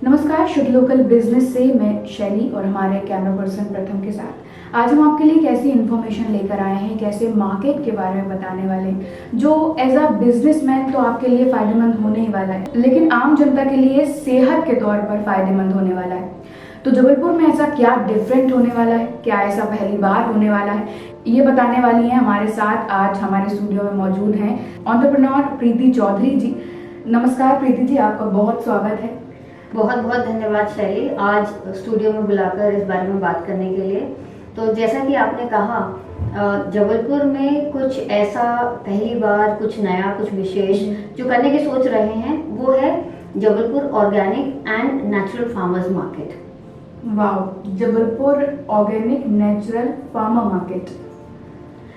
नमस्कार, शुद्ध local business से मैं शैली और हमारे कैमरा पर्सन प्रथम के साथ आज हम आपके लिए एक ऐसी इन्फॉर्मेशन लेकर आए हैं, कैसे मार्केट के बारे में बताने वाले हैं जो एज अ बिजनेसमैन तो आपके लिए फ़ायदेमंद होने ही वाला है, लेकिन आम जनता के लिए सेहत के तौर पर फ़ायदेमंद होने वाला है। तो जबलपुर में ऐसा क्या डिफरेंट होने वाला है, क्या ऐसा पहली बार होने वाला है, ये बताने वाली हैं हमारे साथ आज हमारे स्टूडियो में मौजूद हैं एंटरप्रेन्योर प्रीति चौधरी जी। नमस्कार प्रीति जी, आपका बहुत स्वागत है। बहुत बहुत धन्यवाद शैली, आज स्टूडियो में बुलाकर इस बारे में बात करने के लिए। तो जैसा कि आपने कहा, जबलपुर में कुछ ऐसा पहली बार, कुछ नया, कुछ विशेष जो करने की सोच रहे हैं वो है Jabalpur organic and natural farmers market. Wow, Jabalpur organic natural farmer market.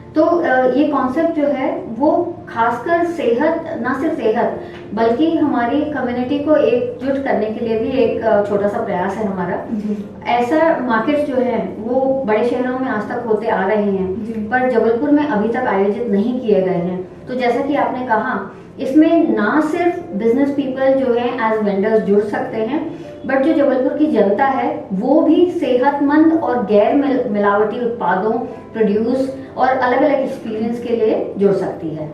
तो ये कॉन्सेप्ट जो है वो खासकर सेहत, ना सिर्फ सेहत बल्कि हमारी कम्युनिटी को एकजुट करने के लिए भी एक छोटा सा प्रयास है हमारा। ऐसा मार्केट्स जो है वो बड़े शहरों में आज तक होते आ रहे हैं, पर जबलपुर में अभी तक आयोजित नहीं किए गए हैं। तो जैसा कि आपने कहा, इसमें ना सिर्फ बिजनेस पीपल जो है एज वेंडर्स जुड़ सकते हैं, बट जो जबलपुर की जनता है वो भी सेहतमंद और गैर मिलावटी उत्पादों, प्रोड्यूस और अलग अलग एक्सपीरियंस के लिए जुड़ सकती है।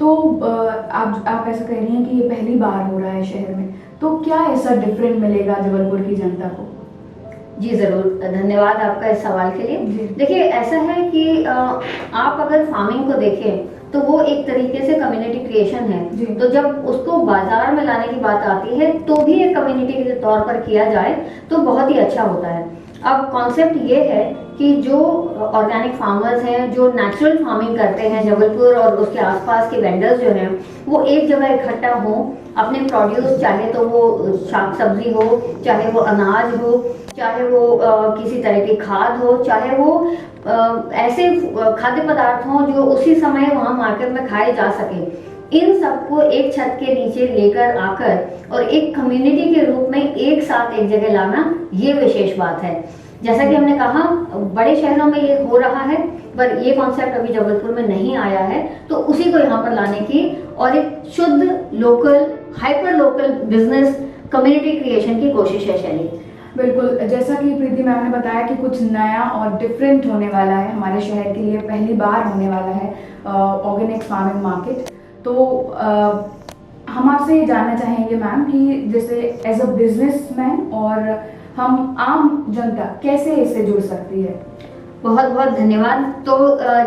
तो आप ऐसा कह रही हैं कि ये पहली बार हो रहा है शहर में, तो क्या ऐसा डिफरेंट मिलेगा जबलपुर की जनता को? जी जरूर, धन्यवाद आपका इस सवाल के लिए। देखिए, ऐसा है कि आप अगर फार्मिंग को देखें तो वो एक तरीके से कम्युनिटी क्रिएशन है। तो जब उसको बाजार में लाने की बात आती है तो भी एक कम्युनिटी के तौर पर किया जाए तो बहुत ही अच्छा होता है। अब कॉन्सेप्ट ये है कि जो ऑर्गेनिक फार्मर्स हैं, जो नेचुरल फार्मिंग करते हैं जबलपुर और उसके आसपास के वेंडर्स जो हैं, वो एक जगह इकट्ठा हों, अपने प्रोड्यूस, चाहे तो वो शाक सब्जी हो, चाहे वो अनाज हो, चाहे वो किसी तरह की खाद हो, चाहे वो ऐसे खाद्य पदार्थ हों जो उसी समय वहाँ मार्केट में खाए जा सके, इन सबको एक छत के नीचे लेकर आकर और एक कम्युनिटी के रूप में एक साथ एक जगह लाना, ये विशेष बात है। जैसा कि हमने कहा, बड़े शहरों में ये हो रहा है, पर ये कॉन्सेप्ट अभी जबलपुर में नहीं आया है, तो उसी को यहाँ पर लाने की और एक शुद्ध local, hyper local business community creation की कोशिश है शैली। बिल्कुल, जैसा कि प्रीति मैम ने बताया कि कुछ नया और डिफरेंट होने वाला है, हमारे शहर के लिए पहली बार होने वाला है ऑर्गेनिक फार्मिंग मार्केट। तो हम आपसे ये जानना चाहेंगे मैम कि जैसे एज अ बिजनेसमैन और हम आम जनता कैसे इससे जुड़ सकती है? बहुत बहुत धन्यवाद। तो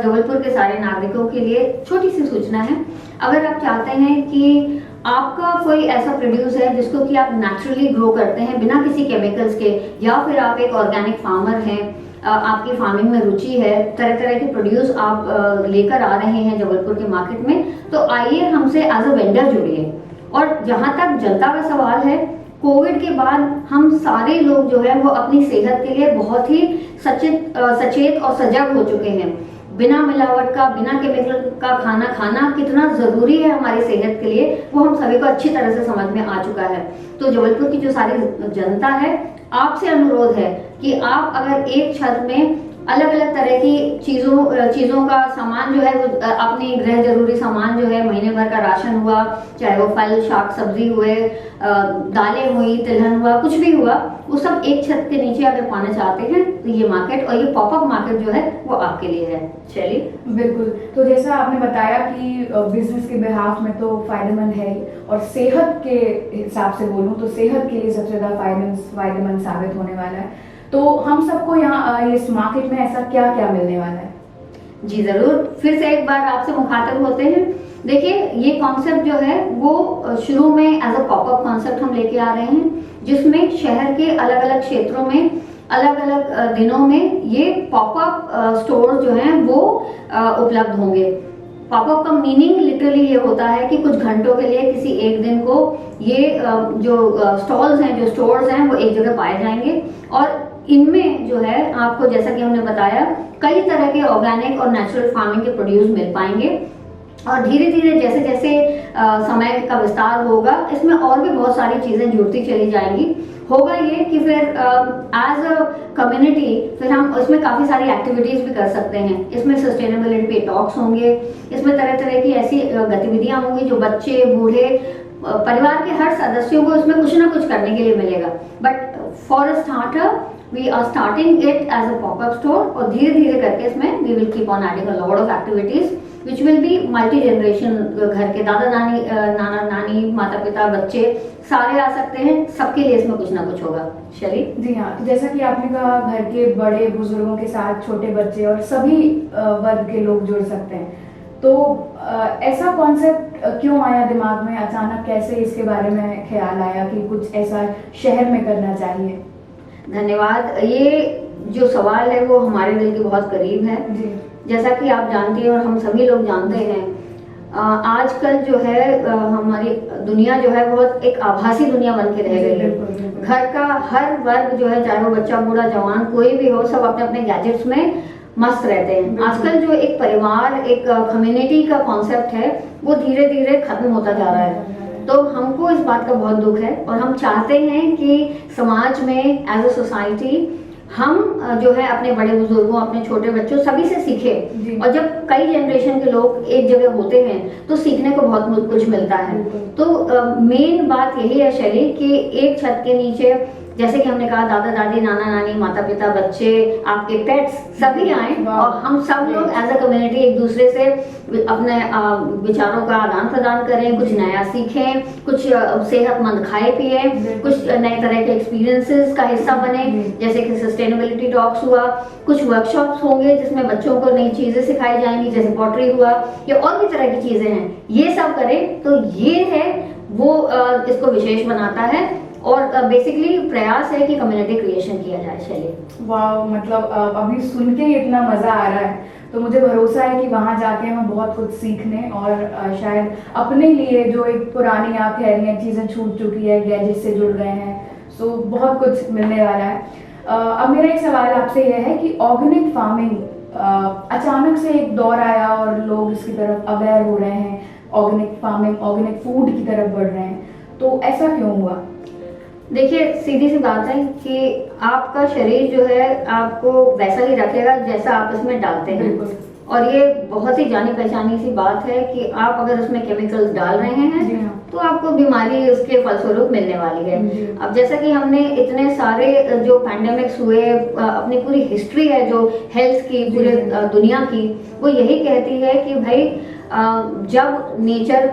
जबलपुर के सारे नागरिकों के लिए छोटी सी सूचना है। अगर आप चाहते हैं कि आपका कोई ऐसा प्रोड्यूस है जिसको कि आप नेचुरली ग्रो करते हैं बिना किसी केमिकल्स के, या फिर आप एक ऑर्गेनिक फार्मर हैं, आपकी फार्मिंग में रुचि है, तरह तरह के प्रोड्यूस आप लेकर आ रहे हैं जबलपुर के मार्केट में, तो आइए हमसे एज अ वेंडर जुड़िए। और जहाँ तक जनता का सवाल है, कोविड के बाद हम सारे लोग जो है वो अपनी सेहत के लिए बहुत ही सचेत और सजग हो चुके हैं। बिना मिलावट का, बिना केमिकल का खाना खाना कितना जरूरी है हमारी सेहत के लिए, वो हम सभी को अच्छी तरह से समझ में आ चुका है। तो जबलपुर की जो सारी जनता है, आपसे अनुरोध है कि आप अगर एक छत में अलग अलग तरह की चीजों का सामान जो है, अपनी गृह जरूरी सामान जो है, महीने भर का राशन हुआ, चाहे वो फल, शाक सब्जी हुए, दालें हुई, तिलहन हुआ, कुछ भी हुआ, वो सब एक छत के नीचे अगर पाना चाहते हैं तो ये मार्केट और ये पॉपअप मार्केट जो है वो आपके लिए है। शैली, बिल्कुल। तो जैसा आपने बताया कि बिजनेस के बिहाफ में तो फायदेमंद है, और सेहत के हिसाब से बोलूँ तो सेहत के लिए सबसे ज़्यादा फायदेमंद साबित होने वाला है। तो हम सबको यहाँ इस मार्केट में ऐसा क्या क्या मिलने वाला है? जी जरूर, फिर से एक बार आपसे मुखातिब होते हैं। देखिए, ये कॉन्सेप्ट जो है वो शुरू में एज अ पॉपअप कॉन्सेप्ट हम लेके आ रहे हैं, जिसमें शहर के अलग अलग क्षेत्रों में अलग अलग दिनों में ये पॉपअप स्टोर जो हैं वो उपलब्ध होंगे। पॉपअप का मीनिंग लिटरली ये होता है कि कुछ घंटों के लिए, किसी एक दिन को, ये जो स्टॉल्स हैं, जो स्टोर्स हैं, वो एक जगह पाए जाएंगे। और इनमें जो है आपको, जैसा कि हमने बताया, कई तरह के ऑर्गेनिक और नेचुरल फार्मिंग के प्रोड्यूस मिल पाएंगे। और धीरे धीरे जैसे जैसे समय का विस्तार होगा, इसमें और भी बहुत सारी चीजें जुड़ती चली जाएंगी। होगा ये कि फिर एज अ कम्युनिटी फिर हम इसमें काफ़ी सारी एक्टिविटीज़ भी कर सकते हैं। इसमें सस्टेनेबिलिटी पे टॉक्स होंगे, इसमें तरह तरह की ऐसी गतिविधियां होंगी जो बच्चे, बूढ़े, परिवार के हर सदस्यों को उसमें कुछ ना कुछ करने के लिए मिलेगा। But for a starter we are starting it as a popup store, और धीरे धीरे करके इसमें we will keep on adding a lot of activities which will be multi generation. घर के दादा नानी, नाना नानी, माता पिता, बच्चे सारे आ सकते हैं, सबके लिए इसमें कुछ ना कुछ होगा। शैली जी हाँ, तो जैसा कि आपने कहा घर के बड़े बुजुर्गों के साथ छोटे बच्चे और सभी वर्ग के लोग जुड़ सकते हैं, तो ऐसा कॉन्सेप्ट क्यों आया दिमाग में अचानक, कैसे इसके बारे में ख्याल आया कि कुछ ऐसा शहर में करना चाहिए? धन्यवाद। ये जो सवाल है वो हमारे दिल के बहुत करीब है। जी। जैसा कि आप जानती हैं और हम सभी लोग जानते हैं, आजकल जो है हमारी दुनिया जो है बहुत एक आभासी दुनिया बन के रह गई है। घर का हर वर्ग जो है, चाहे वो बच्चा, बूढ़ा, जवान, कोई भी हो, सब अपने अपने गैजेट्स में मस्त रहते हैं। आजकल जो एक परिवार, एक कम्युनिटी का कॉन्सेप्ट है, वो धीरे धीरे खत्म होता जा रहा है। तो हमको इस बात का बहुत दुख है और हम चाहते हैं कि समाज में एज अ सोसाइटी हम जो है अपने बड़े बुजुर्गों, अपने छोटे बच्चों, सभी से सीखें। और जब कई जनरेशन के लोग एक जगह होते हैं तो सीखने को बहुत कुछ मिलता है। तो मेन बात यही है शैली कि एक छत के नीचे, जैसे कि हमने कहा, दादा दादी, नाना नानी, माता पिता, बच्चे, आपके पेट्स, सभी आए और हम सब लोग एज अ कम्युनिटी एक दूसरे से अपने विचारों का आदान प्रदान करें, कुछ नया सीखें, कुछ सेहतमंद खाए पिए, कुछ नए तरह के एक्सपीरियंसेस का हिस्सा बने। जैसे कि सस्टेनेबिलिटी टॉक्स हुआ, कुछ वर्कशॉप्स होंगे जिसमें बच्चों को नई चीजें सिखाई जाएंगी, जैसे पॉटरी हुआ या और भी तरह की चीजें हैं। ये सब करें तो ये है वो इसको विशेष बनाता है। और बेसिकली प्रयास है कि कम्युनिटी क्रिएशन किया जाए। चलिए, वाह, मतलब अभी सुन के ही इतना मजा आ रहा है, तो मुझे भरोसा है कि वहाँ जाके हमें बहुत कुछ सीखने और शायद अपने लिए जो एक पुरानी आप कह रही हैं चीज़ें छूट चुकी है, गैजेट से जुड़ गए हैं, सो बहुत कुछ मिलने वाला है। अब मेरा एक सवाल आपसे यह है कि ऑर्गेनिक फार्मिंग अचानक से एक दौर आया और लोग इसकी तरफ अवेयर हो रहे हैं, ऑर्गेनिक फार्मिंग, ऑर्गेनिक फूड की तरफ बढ़ रहे हैं, तो ऐसा क्यों हुआ? देखिए, सीधी सी बात है कि आपका शरीर जो है आपको वैसा ही रखेगा जैसा आप इसमें डालते हैं। और ये बहुत ही जानी पहचानी सी बात है कि आप अगर उसमें केमिकल्स डाल रहे हैं तो आपको बीमारी उसके फलस्वरूप मिलने वाली है। अब जैसा कि हमने इतने सारे जो पैंडेमिक्स हुए, अपनी पूरी हिस्ट्री है जो हेल्थ की पूरे दुनिया की, वो यही कहती है कि भाई जब नेचर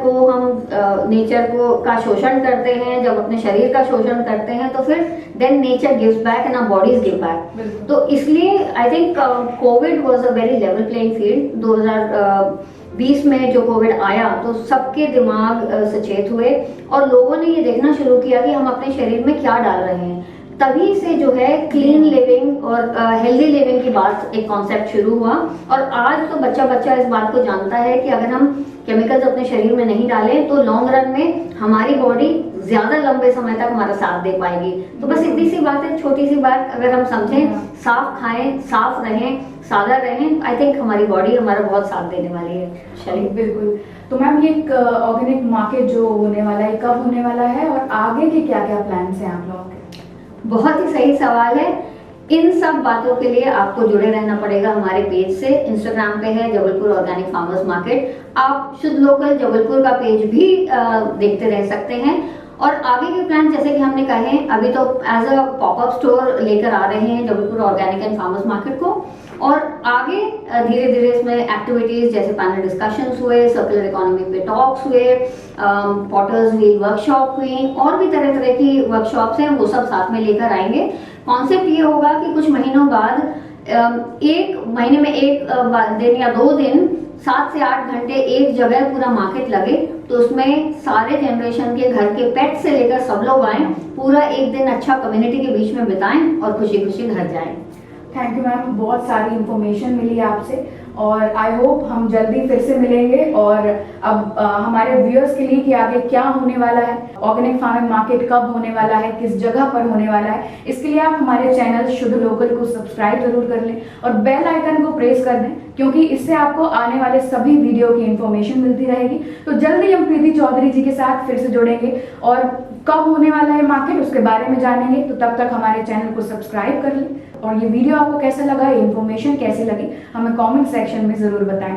को का शोषण करते हैं, जब अपने शरीर का शोषण करते हैं, तो फिर then nature gives back and our bodies give back. तो इसलिए I think covid was a very level playing field. 2020 में जो कोविड आया तो सबके दिमाग सचेत हुए और लोगों ने ये देखना शुरू किया कि हम अपने शरीर में क्या डाल रहे हैं। तभी से जो है क्लीन लिविंग और हेल्दी लिविंग की बात, एक कॉन्सेप्ट शुरू हुआ। और आज तो बच्चा बच्चा इस बात को जानता है कि अगर हम केमिकल्स अपने शरीर में नहीं डालें तो लॉन्ग रन में हमारी बॉडी ज्यादा लंबे समय तक हमारा साथ दे पाएगी। तो बस इतनी सी बात है, छोटी सी बात अगर हम समझें, साफ खाएं, साफ रहें, सादा रहें, आई थिंक हमारी बॉडी हमारा बहुत साथ देने वाली है। चलिए, बिल्कुल। तो मैम, ये ऑर्गेनिक मार्केट जो होने वाला है, कब होने वाला है और आगे के क्या क्या प्लान्स हैं आप लोगों के? बहुत ही सही सवाल है। इन सब बातों के लिए आपको जुड़े रहना पड़ेगा हमारे पेज से। इंस्टाग्राम पे है जबलपुर ऑर्गेनिक फार्मर्स मार्केट। आप शुद्ध लोकल जबलपुर का पेज भी देखते रह सकते हैं। और आगे के प्लान जैसे कि हमने कहे, अभी तो एज अ पॉपअप स्टोर लेकर आ रहे हैं Jabalpur organic and farmers market को। और आगे धीरे धीरे इसमें एक्टिविटीज जैसे पैनल डिस्कशंस हुए, सर्कुलर इकोनॉमी पे टॉक्स हुए, पॉटर्स व्हील वर्कशॉप हुई, और भी तरह तरह की वर्कशॉप्स हैं, वो सब साथ में लेकर आएंगे। कॉन्सेप्ट ये होगा कि कुछ महीनों बाद, एक महीने में एक दिन या 2 दिन 7 से 8 घंटे एक जगह पूरा मार्केट लगे, तो उसमें सारे जनरेशन के घर के पेट से लेकर सब लोग आए, पूरा एक दिन अच्छा कम्युनिटी के बीच में बिताएं और खुशी खुशी घर जाएं। थैंक यू मैम, बहुत सारी इंफॉर्मेशन मिली आपसे और आई होप हम जल्दी फिर से मिलेंगे। और अब हमारे व्यूअर्स के लिए कि आगे क्या होने वाला है, ऑर्गेनिक फार्मिंग मार्केट कब होने वाला है, किस जगह पर होने वाला है, इसके लिए आप हमारे चैनल शुद्ध लोकल को सब्सक्राइब जरूर कर लें और बेल आइकन को प्रेस कर दें, क्योंकि इससे आपको आने वाले सभी वीडियो की इंफॉर्मेशन मिलती रहेगी। तो जल्दी हम प्रीति चौधरी जी के साथ फिर से जुड़ेंगे और कब होने वाला है मार्केट उसके बारे में जानेंगे। तो तब तक हमारे चैनल को सब्सक्राइब कर लें और ये वीडियो आपको कैसा लगा, ये इन्फॉर्मेशन कैसी लगी, हमें कमेंट सेक्शन में ज़रूर बताएं।